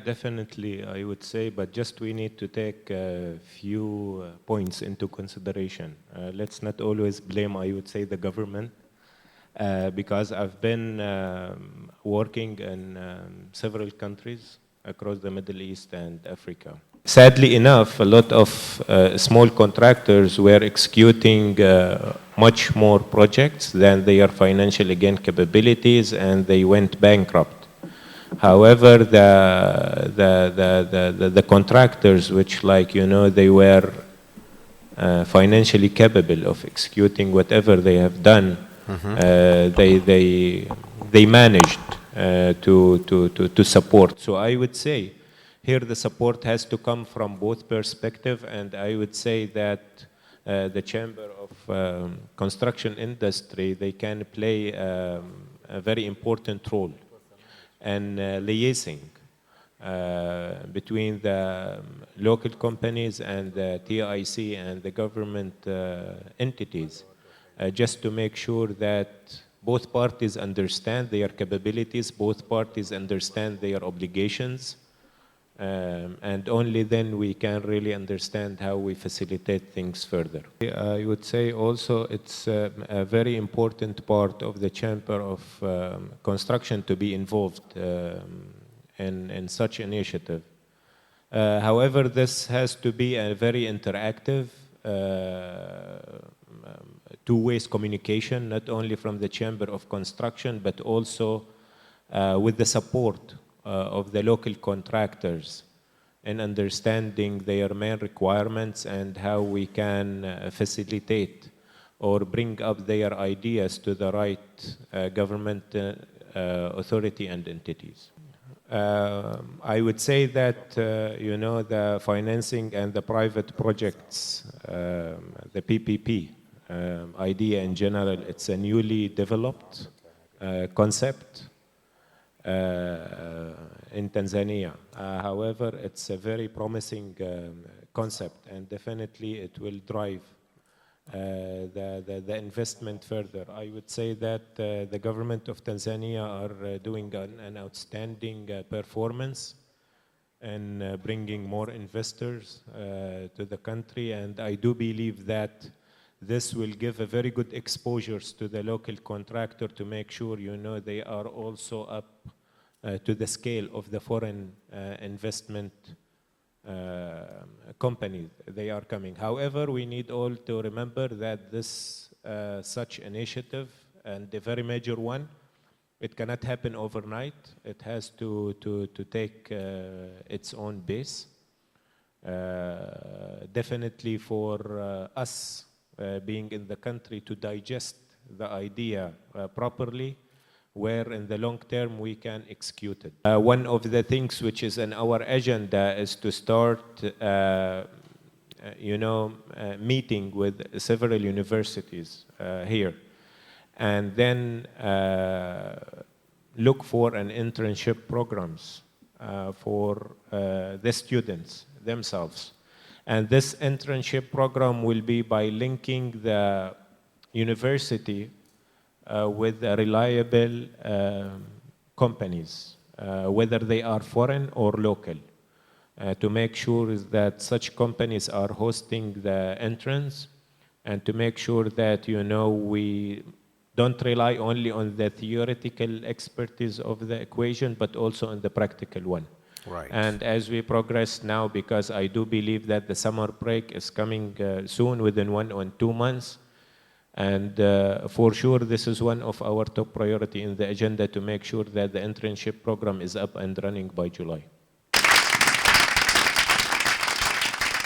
Definitely, I would say, but just we need to take a few points into consideration. Let's not always blame, I would say, the government, because I've been working in several countries across the Middle East and Africa. Sadly enough, a lot of small contractors were executing much more projects than their financial, again, capabilities, and they went bankrupt. However, the contractors, which, like, you know, they were financially capable of executing whatever they have done, they managed to support. So I would say here the support has to come from both perspectives, and I would say that the Chamber of Construction Industry, they can play a very important role and liaising between the local companies and the TIC and the government entities, just to make sure that both parties understand their capabilities, both parties understand their obligations, and only then we can really understand how we facilitate things further. I would say also it's a very important part of the Chamber of Construction to be involved in such initiative. However, this has to be a very interactive, two-way communication, not only from the Chamber of Construction, but also with the support of the local contractors in understanding their main requirements and how we can facilitate or bring up their ideas to the right government authority and entities. I would say that, you know, the financing and the private projects, the PPP idea in general, it's a newly developed concept in Tanzania. However, it's a very promising concept, and definitely it will drive the investment further. I would say that the government of Tanzania are doing an outstanding performance and bringing more investors to the country, and I do believe that this will give a very good exposures to the local contractor to make sure, you know, they are also up to the scale of the foreign investment companies. They are coming. However, we need all to remember that this such initiative, and a very major one, it cannot happen overnight. It has to take its own pace. Definitely for us being in the country to digest the idea properly, where in the long term we can execute it. One of the things which is in our agenda is to start, you know, meeting with several universities here, and then look for an internship programs for the students themselves. And this internship program will be by linking the university with reliable companies, whether they are foreign or local, to make sure that such companies are hosting the entrance, and to make sure that, you know, we don't rely only on the theoretical expertise of the equation, but also on the practical one. Right. And as we progress now, because I do believe that the summer break is coming soon, within 1 or 2 months, and for sure this is one of our top priority in the agenda, to make sure that the internship program is up and running by July.